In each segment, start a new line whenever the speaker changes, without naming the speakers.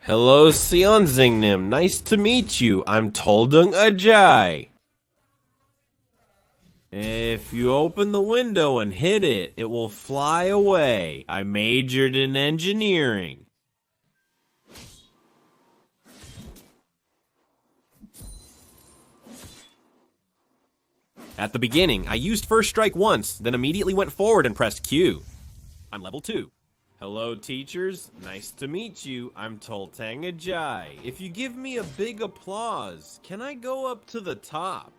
Hello, Sionzingnim. Nice to meet you. I'm Toldung Ajay. If you open the window and hit it, it will fly away. I majored in engineering. At the beginning, I used first strike once, then immediately went forward and pressed Q. I'm level 2. Hello, teachers. Nice to meet you. I'm Toltang Ajay. If you give me a big applause, can I go up to the top?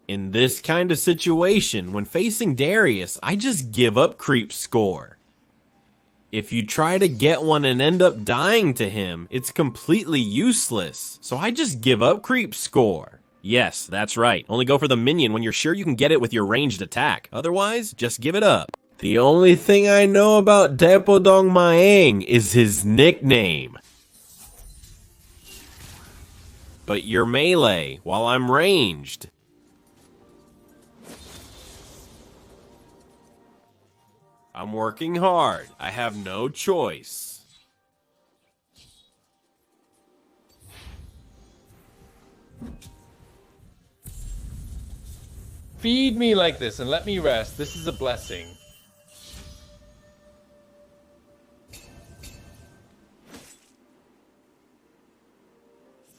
In this kind of situation, when facing Darius, I just give up creep score. If you try to get one and end up dying to him, it's completely useless, so I just give up creep score. Yes, that's right. Only go for the minion when you're sure you can get it with your ranged attack. Otherwise, just give it up. The only thing I know about Depodong Maeng is his nickname. But you're melee, while I'm ranged. I'm working hard. I have no choice.
Feed me like this and let me rest. This is a blessing.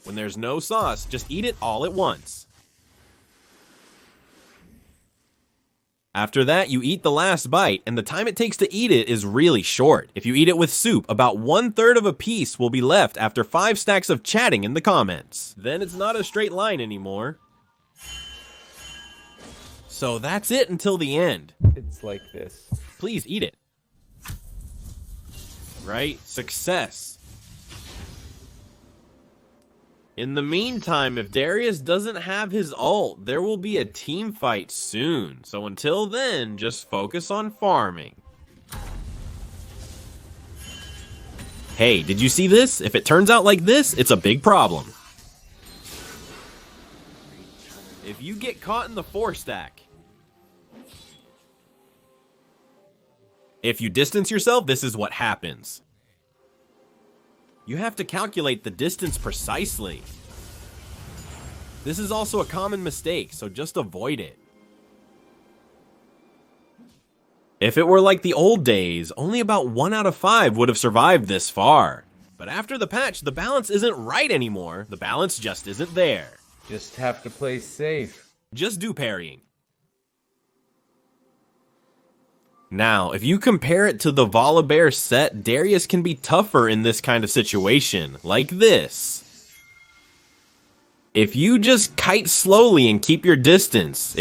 When there's no sauce, just eat it all at once. After that, you eat the last bite, and the time it takes to eat it is really short. If you eat it with soup, about 1/3 of a piece will be left after 5 stacks of chatting in the comments. Then it's not a straight line anymore. So that's it until the end.
It's like this.
Please eat it. Right? Success. In the meantime, if Darius doesn't have his ult, there will be a team fight soon. So until then, just focus on farming. Hey, did you see this? If it turns out like this, it's a big problem. If you get caught in the 4-stack, if you distance yourself, this is what happens. You have to calculate the distance precisely. This is also a common mistake, so just avoid it. If it were like the old days, only about 1 out of 5 would have survived this far. But after the patch, the balance isn't right anymore. The balance just isn't there.
Just have to play safe.
Just do parrying. Now, if you compare it to the Volibear set, Darius can be tougher in this kind of situation, like this. If you just kite slowly and keep your distance,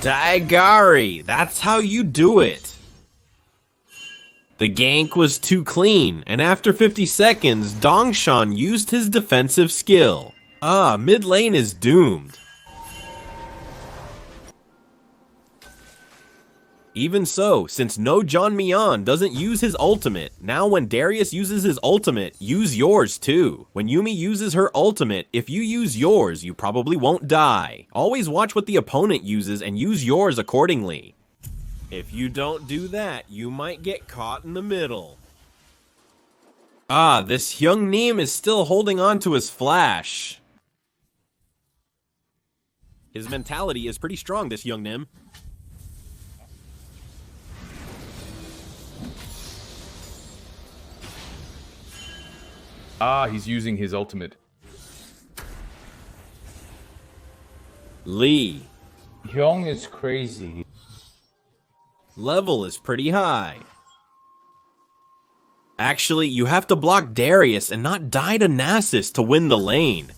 Daigari, that's how you do it. The gank was too clean, and after 50 seconds, Dongshan used his defensive skill. Mid lane is doomed. Even so, since no John Mian doesn't use his ultimate, now when Darius uses his ultimate, use yours too. When Yuumi uses her ultimate, if you use yours, you probably won't die. Always watch what the opponent uses and use yours accordingly. If you don't do that, you might get caught in the middle. This young Neem is still holding on to his flash. His mentality is pretty strong, this young Nim.
He's using his ultimate.
Lee.
Hyung is crazy.
Level is pretty high. Actually, you have to block Darius and not die to Nasus to win the lane.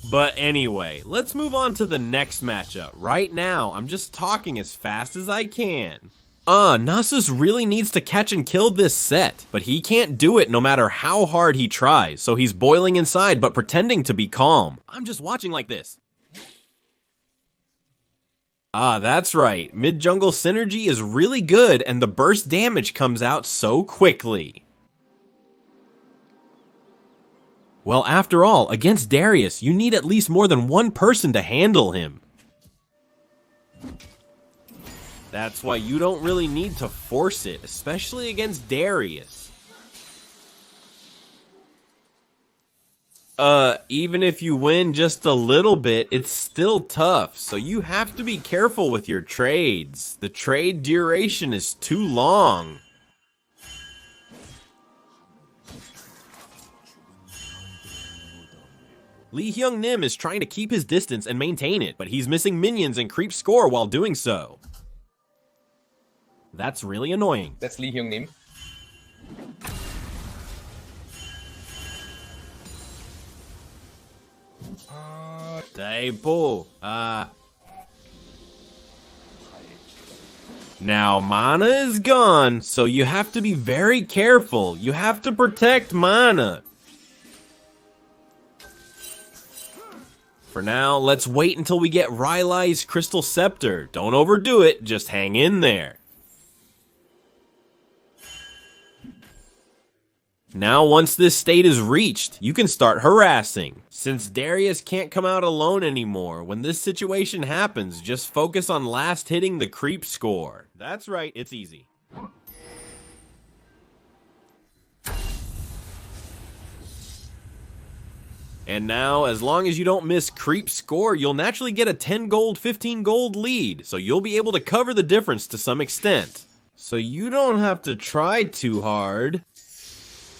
But anyway, let's move on to the next matchup. Right now, I'm just talking as fast as I can. Nasus really needs to catch and kill this set, but he can't do it no matter how hard he tries, so he's boiling inside but pretending to be calm. I'm just watching like this. That's right. Mid-jungle synergy is really good and the burst damage comes out so quickly. Well, after all, against Darius, you need at least more than one person to handle him. That's why you don't really need to force it, especially against Darius. Even if you win just a little bit, it's still tough, so you have to be careful with your trades. The trade duration is too long. Lee Hyung Nim is trying to keep his distance and maintain it, but he's missing minions and creep score while doing so. That's really annoying.
That's Lee Hyung Nim.
Now mana is gone, so you have to be very careful. You have to protect mana. For now, let's wait until we get Rylai's Crystal Scepter. Don't overdo it, just hang in there. Now, once this state is reached, you can start harassing. Since Darius can't come out alone anymore, when this situation happens, just focus on last hitting the creep score. That's right, it's easy. And now, as long as you don't miss creep score, you'll naturally get a 10 gold, 15 gold lead, so you'll be able to cover the difference to some extent. So you don't have to try too hard.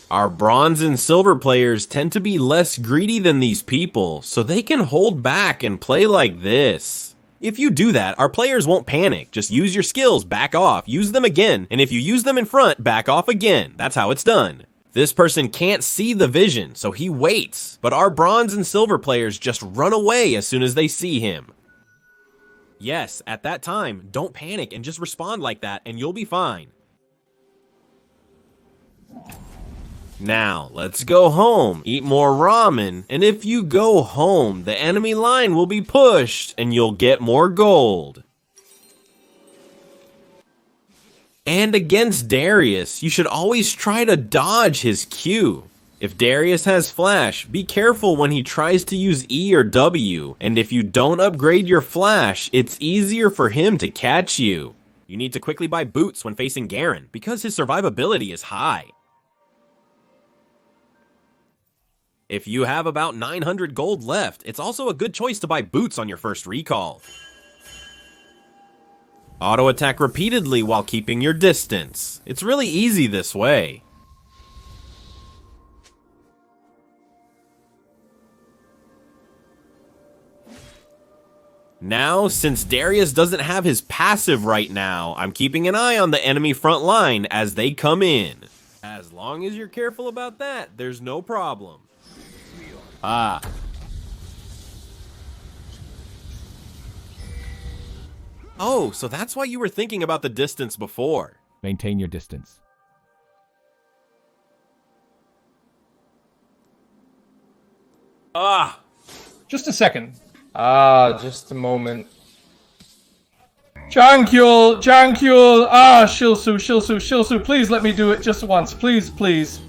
Our bronze and silver players tend to be less greedy than these people, so they can hold back and play like this. If you do that, our players won't panic. Just use your skills, back off, use them again, and if you use them in front, back off again. That's how it's done. This person can't see the vision, so he waits, but our bronze and silver players just run away as soon as they see him. Yes, at that time, don't panic and just respond like that, and you'll be fine. Now, let's go home, eat more ramen, and if you go home, the enemy line will be pushed, and you'll get more gold. And against Darius, you should always try to dodge his Q. If Darius has flash, be careful when he tries to use E or W, and if you don't upgrade your flash, it's easier for him to catch you. You need to quickly buy boots when facing Garen, because his survivability is high. If you have about 900 gold left, it's also a good choice to buy boots on your first recall. Auto attack repeatedly while keeping your distance. It's really easy this way. Now, since Darius doesn't have his passive right now, I'm keeping an eye on the enemy front line as they come in. As long as you're careful about that, there's no problem. Oh, so that's why you were thinking about the distance before.
Maintain your distance.
Just a second. Just a moment. Jankyul! Shilsu, please let me do it just once. Please.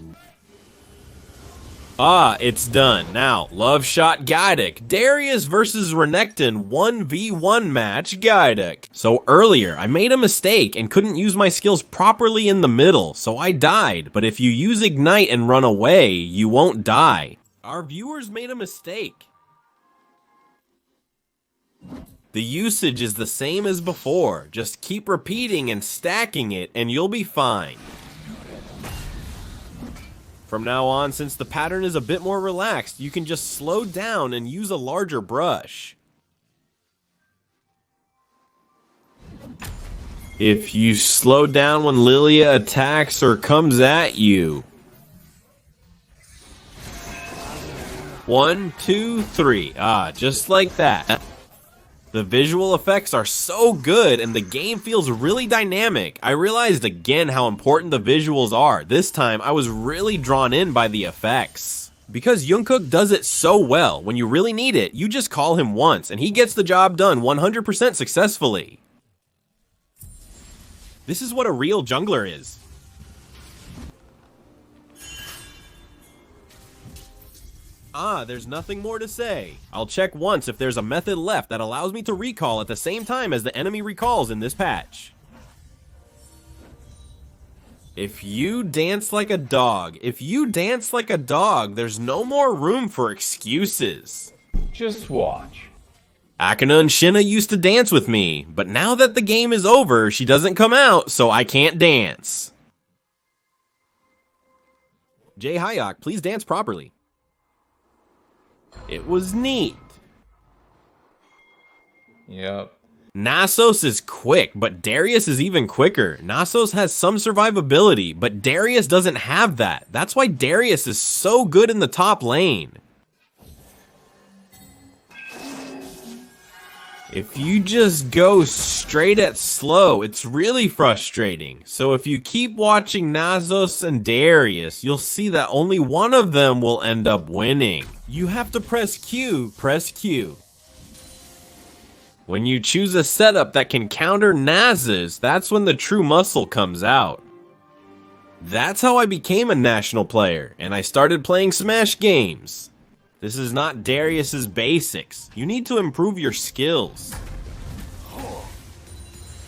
It's done. Now, Love Shot Gaidek. Darius versus Renekton 1v1 match Gaidek. So earlier, I made a mistake and couldn't use my skills properly in the middle, so I died. But if you use Ignite and run away, you won't die. Our viewers made a mistake. The usage is the same as before. Just keep repeating and stacking it, and you'll be fine. From now on, since the pattern is a bit more relaxed, you can just slow down and use a larger brush. If you slow down when Lilia attacks or comes at you. 1, 2, 3. Just like that. The visual effects are so good and the game feels really dynamic. I realized again how important the visuals are. This time, I was really drawn in by the effects. Because Jungkook does it so well, when you really need it, you just call him once and he gets the job done 100% successfully. This is what a real jungler is. Ah, there's nothing more to say. I'll check once if there's a method left that allows me to recall at the same time as the enemy recalls in this patch. If you dance like a dog, there's no more room for excuses.
Just watch.
Akana and Shinna used to dance with me, but now that the game is over, she doesn't come out, so I can't dance. Jay Hayek, please dance properly. It was neat.
Yep.
Nasus is quick, but Darius is even quicker. Nasus has some survivability, but Darius doesn't have that. That's why Darius is so good in the top lane. If you just go straight at slow, it's really frustrating. So if you keep watching Nasus and Darius, you'll see that only one of them will end up winning. You have to press Q, press Q. When you choose a setup that can counter Nasus, that's when the true muscle comes out. That's how I became a national player, and I started playing Smash games. This is not Darius's basics. You need to improve your skills.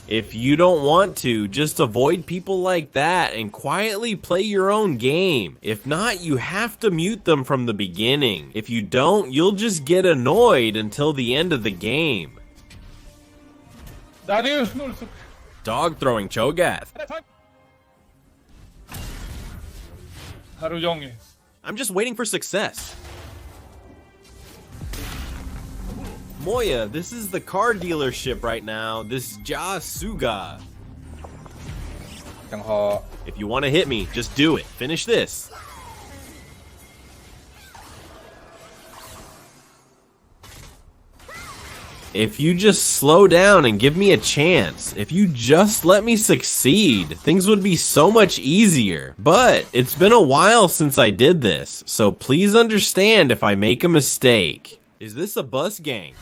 If you don't want to, just avoid people like that and quietly play your own game. If not, you have to mute them from the beginning. If you don't, you'll just get annoyed until the end of the game.
Darius,
Dog throwing Cho'Gath.
하루 종일.
I'm just waiting for success. Moya, this is the car dealership right now. This Ja Suga.
장허.
If you want to hit me, just do it. Finish this. If you just slow down and give me a chance, if you just let me succeed, things would be so much easier. But it's been a while since I did this, so please understand if I make a mistake. Is this a bus gang?